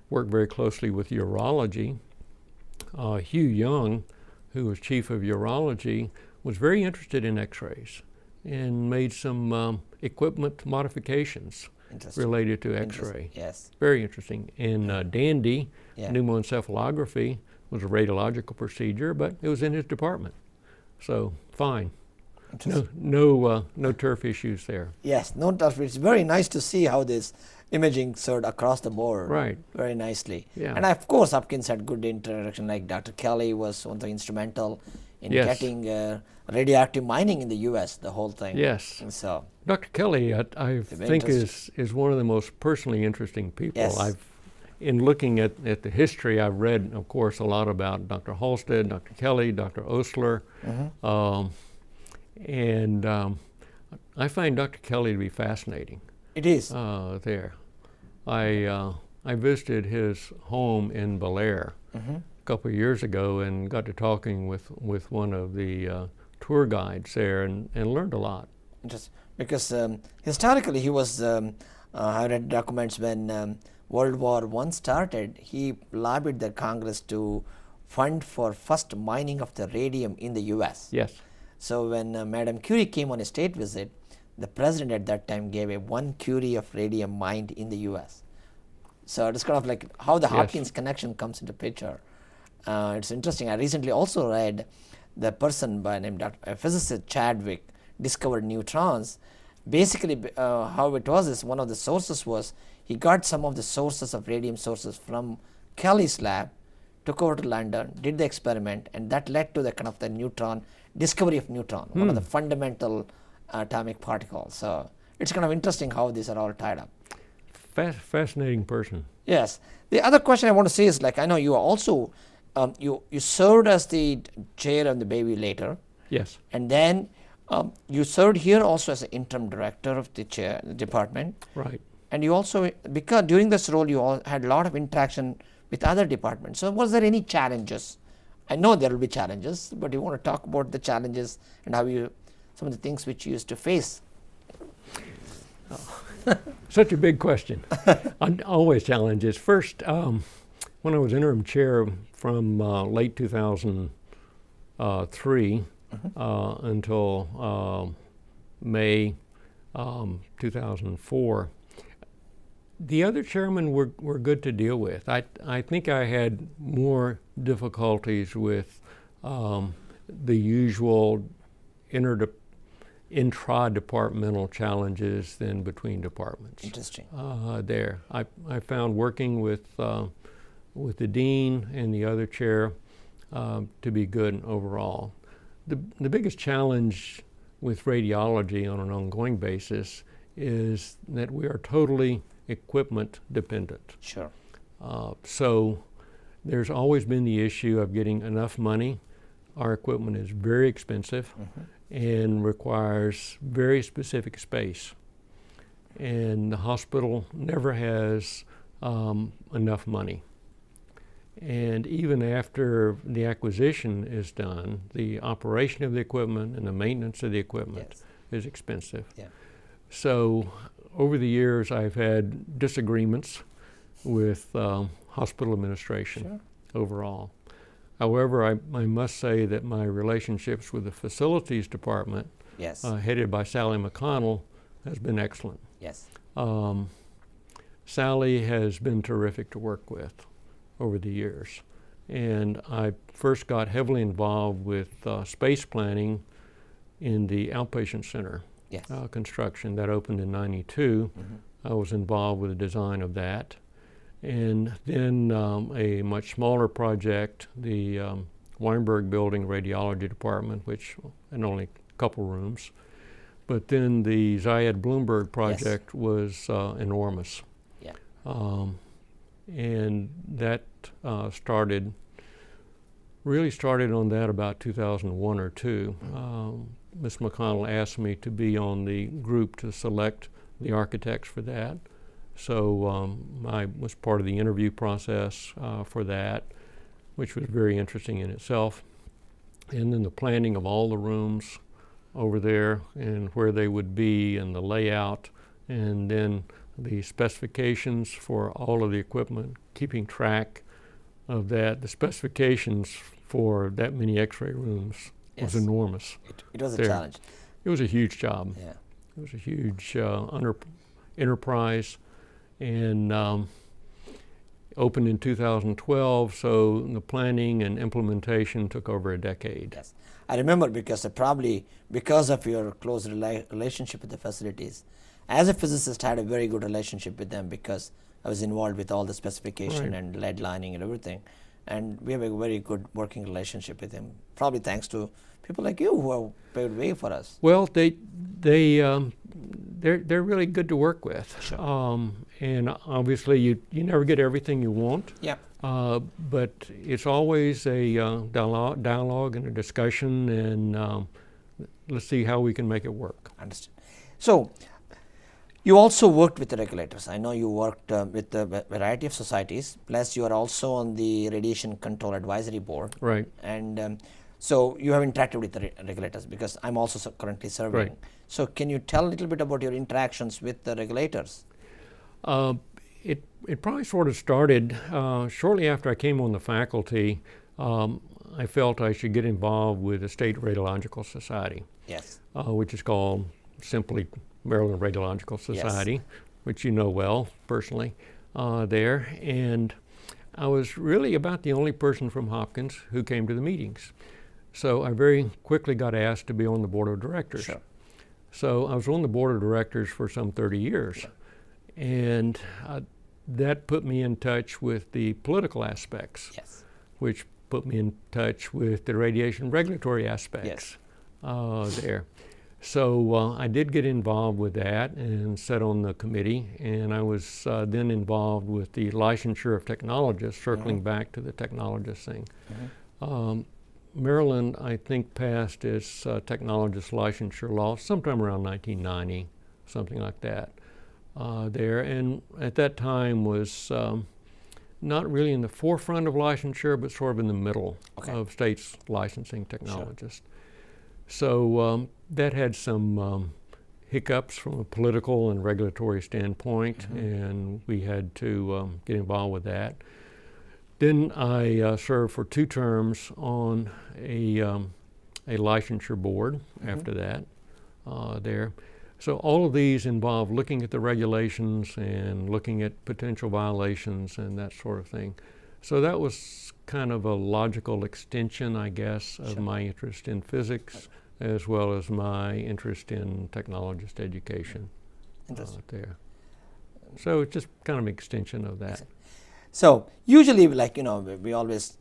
worked very closely with urology. Hugh Young, who was chief of urology, was very interested in X-rays and made some equipment modifications related to X-ray. Yes. Very interesting. And Dandy, pneumoencephalography, was a radiological procedure, but it was in his department. So fine. No turf issues there. Yes, no turf. It's very nice to see how this imaging served across the board. Right. Very nicely. Yeah. And of course, Hopkins had good interaction. Like Dr. Kelly was one of the instrumental in getting radioactive mining in the U.S. The whole thing. Yes. And so Dr. Kelly, I think is one of the most personally interesting people. Yes. In looking at the history, I've read, of course, a lot about Dr. Halstead, Dr. Kelly, Dr. Osler, and I find Dr. Kelly to be fascinating. it is. There. I visited his home in Bel Air a couple of years ago and got to talking with one of the tour guides there and learned a lot. Just because historically he was, I read documents when World War I started, he lobbied the Congress to fund for first mining of the radium in the U.S. Yes. So when Madame Curie came on a state visit, the president at that time gave a 1 curie of radium mined in the U.S. So it's kind of like how the Hopkins connection comes into picture. It's interesting. I recently also read the person by name physicist Chadwick discovered neutrons. Basically, how it was is one of the sources was he got some of the sources of radium sources from Kelly's lab, took over to London, did the experiment, and that led to the kind of the neutron discovery of neutron, one of the fundamental atomic particles. So it's kind of interesting how these are all tied up. Fascinating person. Yes. The other question I want to say is, like, I know you are also you served as the chair of the Baby later. Yes. And then you served here also as an interim director of the department. Right. And you also, because during this role you all had a lot of interaction with other departments. So was there any challenges? I know there will be challenges, but you want to talk about the challenges and how you, some of the things which you used to face. Such a big question. Always challenges. First, when I was interim chair from late 2003 until May 2004, the other chairmen were good to deal with. I think I had more difficulties with the usual intra-departmental challenges than between departments. Interesting. There, I found working with the dean and the other chair to be good overall. The biggest challenge with radiology on an ongoing basis is that we are totally equipment dependent. Sure. So there's always been the issue of getting enough money. Our equipment is very expensive and requires very specific space. And the hospital never has enough money. And even after the acquisition is done, the operation of the equipment and the maintenance of the equipment is expensive. Yeah. So over the years, I've had disagreements with hospital administration overall. However, I must say that my relationships with the facilities department, headed by Sally McConnell, has been excellent. Yes. Sally has been terrific to work with over the years. And I first got heavily involved with space planning in the outpatient center construction that opened in '92. I was involved with the design of that. And then a much smaller project, the Weinberg Building Radiology Department, which had only a couple rooms. But then the Zayed Bloomberg project was enormous. Yeah. And that really started on that about 2001 or two. Ms. McConnell asked me to be on the group to select the architects for that. So I was part of the interview process for that, which was very interesting in itself. And then the planning of all the rooms over there and where they would be and the layout, and then the specifications for all of the equipment, keeping track of that. The specifications for that many X-ray rooms was enormous. It was a challenge. It was a huge job. Yeah. It was a huge enterprise, and opened in 2012, so the planning and implementation took over a decade. Yes. I remember because probably because of your close relationship with the facilities, as a physicist I had a very good relationship with them because I was involved with all the specification and lead lining and everything. And we have a very good working relationship with them, probably thanks to people like you who have paved way for us. Well, they're really good to work with. Sure. And obviously you never get everything you want. Yeah. But it's always a dialogue and a discussion, and let's see how we can make it work. Understood. So you also worked with the regulators. I know you worked with a variety of societies, plus you are also on the Radiation Control Advisory Board. Right. And so you have interacted with the regulators because I'm also currently serving. Right. So can you tell a little bit about your interactions with the regulators? It probably sort of started shortly after I came on the faculty. I felt I should get involved with the State Radiological Society, which is called simply Maryland Radiological Society, which you know well personally there. And I was really about the only person from Hopkins who came to the meetings. So I very quickly got asked to be on the board of directors. Sure. So I was on the board of directors for some 30 years. And that put me in touch with the political aspects, Yes. which put me in touch with the radiation regulatory aspects there. So I did get involved with that and sat on the committee, and I was then involved with the licensure of technologists, circling back to the technologist thing. Maryland, I think, passed its technologist licensure law sometime around 1990, something like that there. And at that time was not really in the forefront of licensure, but sort of in the middle of states licensing technologists. So that had some hiccups from a political and regulatory standpoint, and we had to get involved with that. Then I served for 2 terms on a licensure board after that there. So all of these involve looking at the regulations and looking at potential violations and that sort of thing. So that was kind of a logical extension, I guess, of my interest in physics as well as my interest in technologist education there. So it's just kind of an extension of that. So usually, like, we always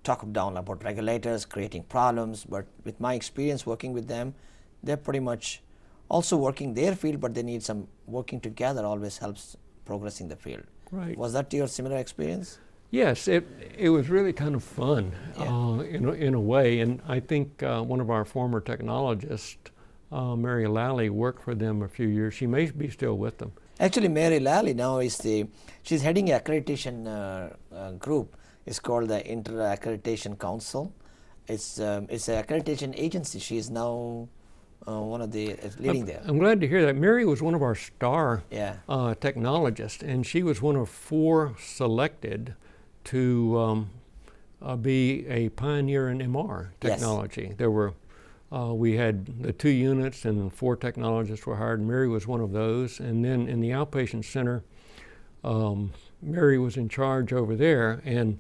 talk down about regulators creating problems, but with my experience working with them, they're pretty much also working their field, but they need some working together always helps progressing the field. Right. Was that your similar experience? Yes, it was really kind of fun in a way, and I think one of our former technologists, Mary Lally, worked for them a few years. She may be still with them. Actually, Mary Lally now is she's heading an accreditation group. It's called the Inter-Accreditation Council. It's an accreditation agency. She is now one of the leading there. I'm glad to hear that. Mary was one of our star technologists, and she was one of 4 selected to be a pioneer in MR technology. Yes. There were we had the 2 units and 4 technologists were hired. Mary was one of those, and then in the outpatient center, Mary was in charge over there, and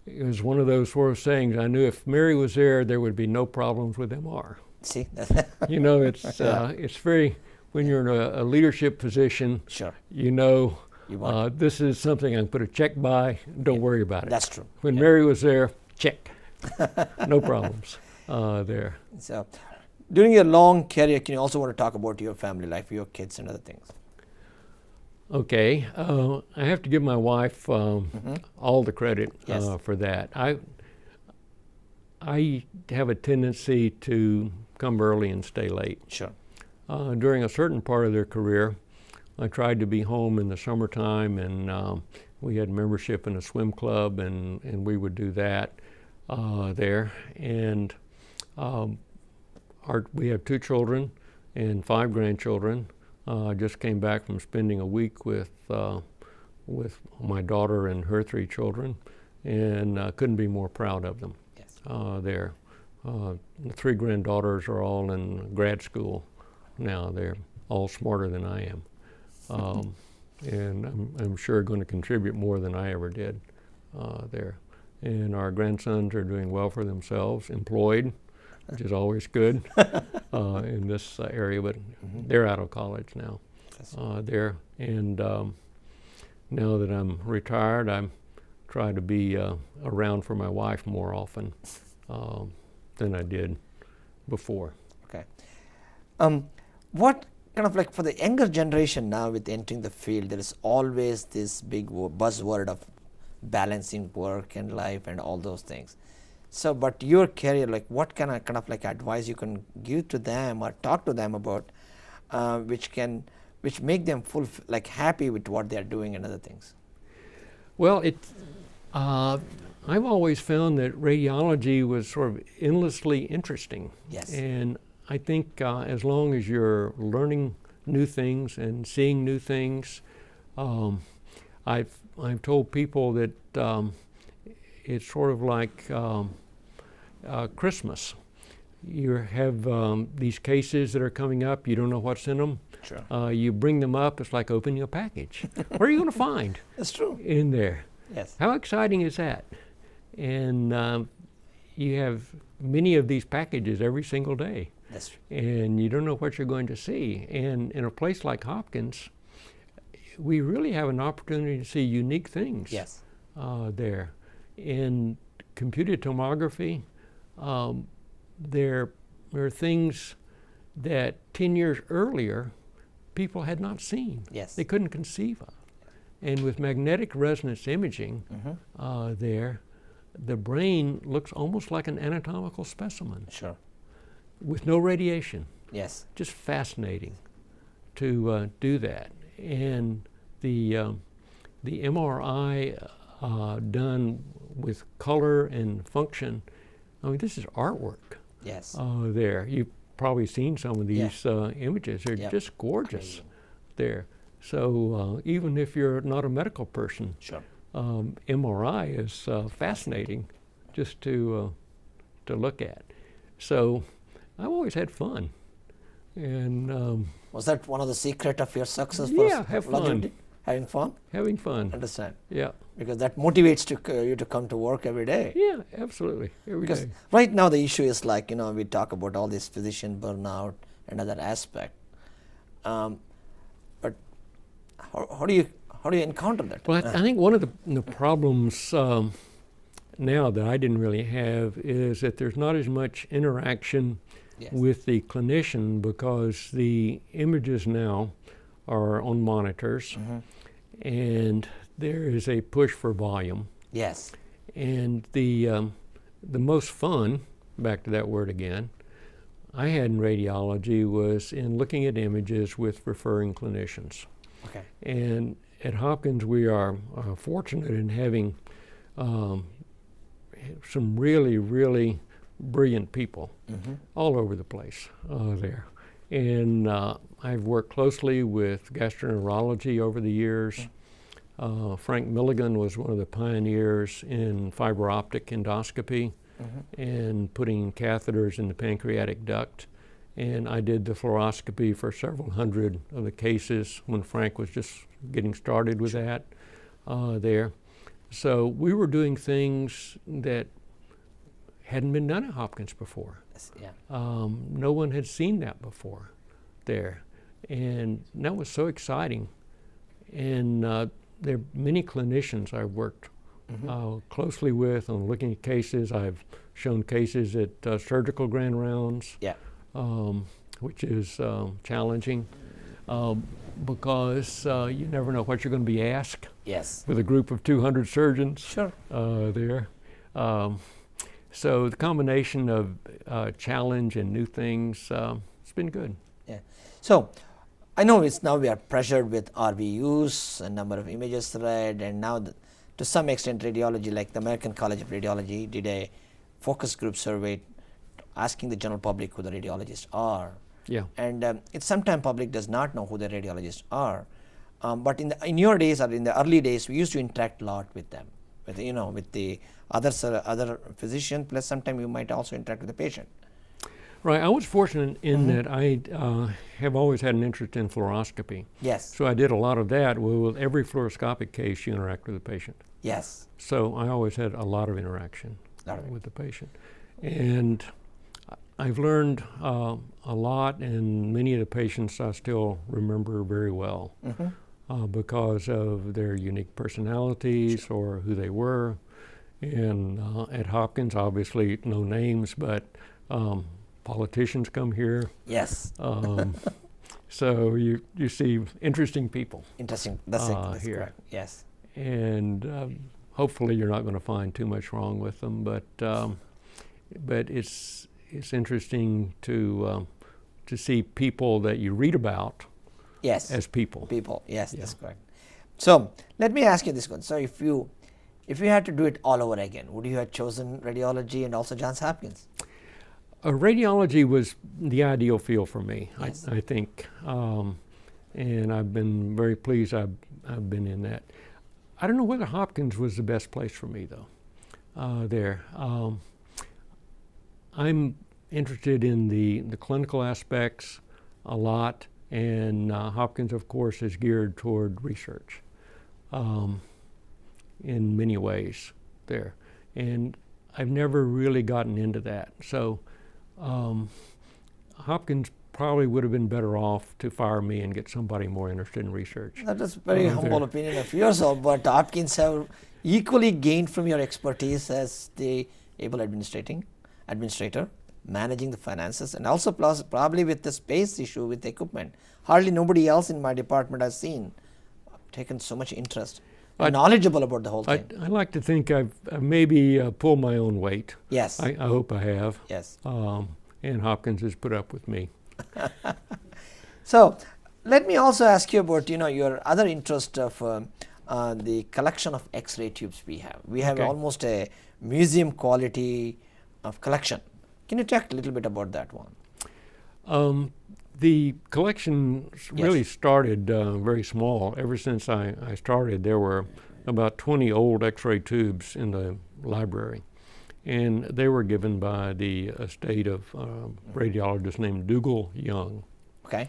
it was one of those sort of sayings. I knew if Mary was there, there would be no problems with MR. See, it's very, when you're in a leadership position, this is something I can put a check by. Don't worry about it. That's true. When Mary was there, check, no problems there. So, during your long career, can you also want to talk about your family life, your kids, and other things? Okay, I have to give my wife all the credit for that. I have a tendency to come early and stay late. Sure. During a certain part of their career, I tried to be home in the summertime, and we had membership in a swim club, and we would do that there. And we have 2 children and 5 grandchildren. I just came back from spending a week with my daughter and her 3 children, and couldn't be more proud of them. Yes. There. The 3 granddaughters are all in grad school now. They're all smarter than I am. And I'm sure going to contribute more than I ever did there. And our grandsons are doing well for themselves, employed, which is always good in this area, but they're out of college now there. And now that I'm retired, I try to be around for my wife more often than I did before. Okay. What kind of, like, for the younger generation now with entering the field, there is always this big buzzword of balancing work and life and all those things. So, but your career, like, what kind of like advice you can give to them or talk to them about, which make them happy with what they are doing and other things? Well, I've always found that radiology was sort of endlessly interesting. Yes. And I think as long as you're learning new things and seeing new things, I've told people that it's sort of like Christmas. You have these cases that are coming up, you don't know what's in them. Sure. You bring them up, it's like opening a package. What are you going to find That's true. in there? Yes. How exciting is that? And you have many of these packages every single day. That's true. And you don't know what you're going to see. And in a place like Hopkins, we really have an opportunity to see unique things. Yes. There. In computed tomography, there are things that 10 years earlier people had not seen. Yes. They couldn't conceive of. And with magnetic resonance imaging there, the brain looks almost like an anatomical specimen. Sure. With no radiation. Yes. Just fascinating to do that. And the MRI done with color and function, I mean, this is artwork. Yes. There. You've probably seen some of these images. They're just gorgeous. Amazing. There. So even if you're not a medical person, Sure. MRI is fascinating just to look at. So I've always had fun. And was that one of the secret of your success? Yeah, have fun. longevity? Having fun? Having fun. Understand. Yeah. Because that motivates you to come to work every day. Yeah, absolutely. Every Because day. right now the issue is like, we talk about all this physician burnout and other aspect. But how do you encounter that? Well, I think one of the problems now that I didn't really have is that there's not as much interaction with the clinician because the images now are on monitors and there is a push for volume. Yes. And the most fun, back to that word again, I had in radiology was in looking at images with referring clinicians. Okay. And at Hopkins, we are fortunate in having some really, really brilliant people all over the place there. And I've worked closely with gastroenterology over the years. Frank Milligan was one of the pioneers in fiber optic endoscopy and putting catheters in the pancreatic duct. And I did the fluoroscopy for several hundred of the cases when Frank was just getting started with that there. So we were doing things that hadn't been done at Hopkins before. Yeah. No one had seen that before there. And that was so exciting. And there are many clinicians I've worked closely with on looking at cases. I've shown cases at surgical grand rounds. Yeah. Which is challenging because you never know what you're going to be asked. Yes. With a group of 200 surgeons. Sure. There. So the combination of challenge and new things, it's been good. Yeah. So I know now we are pressured with RVUs, a number of images read, and now to some extent radiology, like the American College of Radiology did a focus group survey asking the general public who the radiologists are. Yeah. And it's sometimes public does not know who the radiologists are. But in your days or in the early days, we used to interact a lot with them, with the other physician, plus sometimes you might also interact with the patient. Right. I was fortunate in that I have always had an interest in fluoroscopy. Yes. So I did a lot of that. Well, with every fluoroscopic case, you interact with the patient. Yes. So I always had a lot of interaction with the patient. And I've learned a lot, and many of the patients I still remember very well because of their unique personalities or who they were. And at Hopkins, obviously no names, but politicians come here. Yes. So you see interesting people. Interesting. That's here. correct. Yes. And hopefully you're not going to find too much wrong with them, but it's interesting to see people that you read about as people. People, yes, that's correct. So let me ask you this one. So if you had to do it all over again, would you have chosen radiology and also Johns Hopkins? Radiology was the ideal field for me, Yes. I think, and I've been very pleased I've been in that. I don't know whether Hopkins was the best place for me though. I'm interested in the clinical aspects a lot, and Hopkins, of course, is geared toward research in many ways there. And I've never really gotten into that. So Hopkins probably would have been better off to fire me and get somebody more interested in research. That is very humble opinion of yourself, but Hopkins have equally gained from your expertise as the able administrator, managing the finances, and also plus probably with the space issue with the equipment. Hardly nobody else in my department has taken so much interest and knowledgeable about the whole thing. I like to think I've maybe pulled my own weight. Yes. I hope I have. Yes. And Hopkins has put up with me. So let me also ask you about your other interest of the collection of X-ray tubes we have. We have almost a museum quality of collection. Can you talk a little bit about that one? The collection really started very small. Ever since I started, there were about 20 old X-ray tubes in the library. And they were given by the estate of a radiologist named Dougal Young. Okay.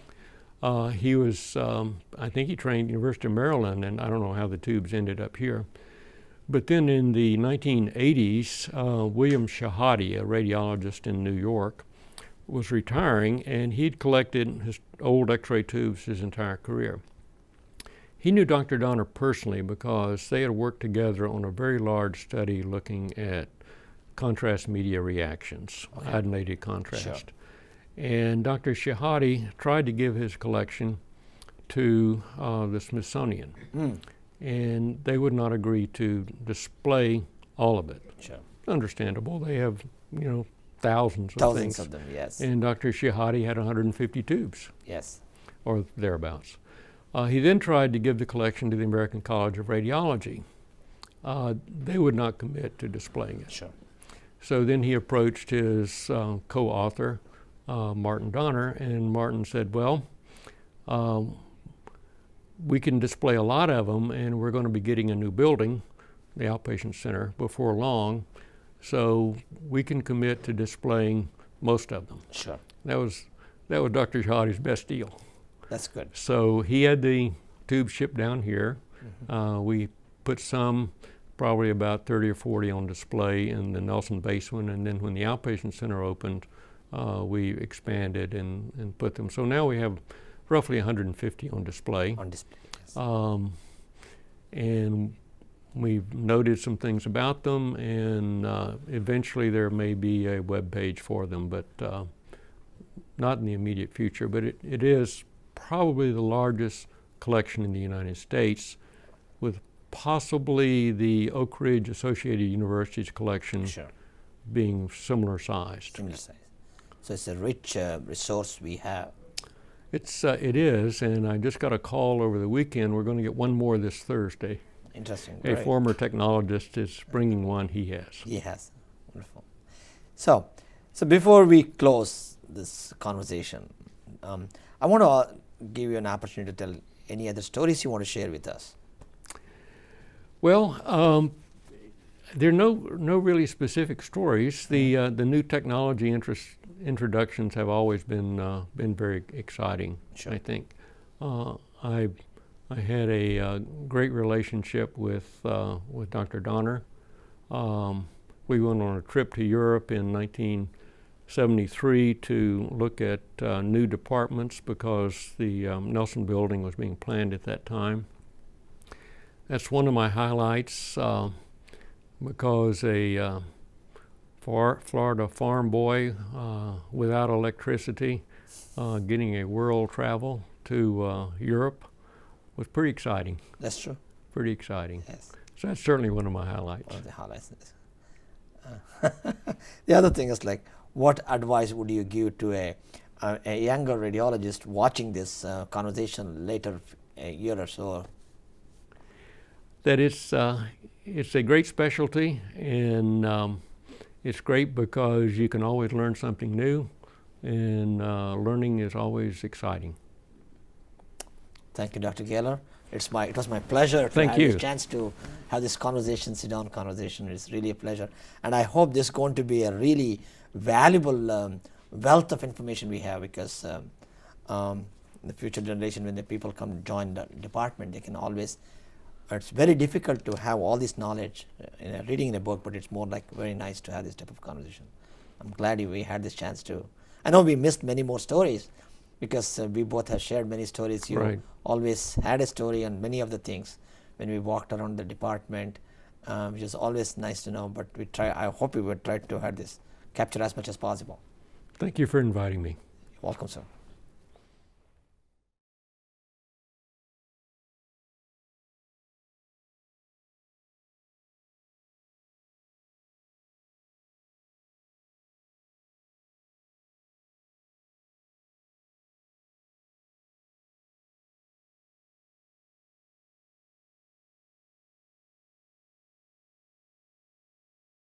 He was, I think he trained at the University of Maryland, and I don't know how the tubes ended up here. But then in the 1980s, William Shahade, a radiologist in New York, was retiring, and he'd collected his old X-ray tubes his entire career. He knew Dr. Donner personally because they had worked together on a very large study looking at contrast media reactions, iodinated contrast. Sure. And Dr. Shahade tried to give his collection to the Smithsonian. And they would not agree to display all of it. Sure. Understandable. They have, thousands of things. Thousands of them, yes. And Dr. Shahade had 150 tubes. Yes. Or thereabouts. He then tried to give the collection to the American College of Radiology. They would not commit to displaying it. Sure. So then he approached his co-author, Martin Donner, and Martin said, well, we can display a lot of them, and we're going to be getting a new building, the outpatient center, before long, so we can commit to displaying most of them. Sure. That was Dr. Shahade's best deal. That's good. So he had the tubes shipped down here. We put some, probably about 30 or 40 on display in the Nelson basement, and then when the outpatient center opened, we expanded and put them. So now we have roughly 150 on display. On display, yes. And we've noted some things about them, and eventually there may be a web page for them, but not in the immediate future. But it is probably the largest collection in the United States, with possibly the Oak Ridge Associated University's collection being similar sized. Similar size. So it's a rich resource we have. It is, and I just got a call over the weekend. We're going to get one more this Thursday. Interesting. A Great. former technologist is bringing one he has. He has. Wonderful. So before we close this conversation, I want to give you an opportunity to tell any other stories you want to share with us. Well, there are no really specific stories. The new technology introductions have always been very exciting. Sure. I think I had a great relationship with Dr. Donner. We went on a trip to Europe in 1973 to look at new departments because the Nelson building was being planned at that time. That's one of my highlights because a Florida farm boy without electricity getting a world travel to Europe was pretty exciting. That's true. Pretty exciting. Yes. So that's certainly one of my highlights. One of the highlights. The other thing is, like, what advice would you give to a younger radiologist watching this conversation later, a year or so? That it's a great specialty, and it's great because you can always learn something new, and learning is always exciting. Thank you, Dr. Gayler. It was my pleasure to have the chance to have this conversation, sit-down conversation. It's really a pleasure. And I hope this is going to be a really valuable wealth of information we have, because the future generation, when the people come join the department, they can always It's very difficult to have all this knowledge reading in a book, but it's more like very nice to have this type of conversation. I'm glad we had this chance to. I know we missed many more stories because we both have shared many stories. You Right. always had a story on many of the things when we walked around the department, which is always nice to know. But we try. I hope we would try to have this capture as much as possible. Thank you for inviting me. You're welcome, sir.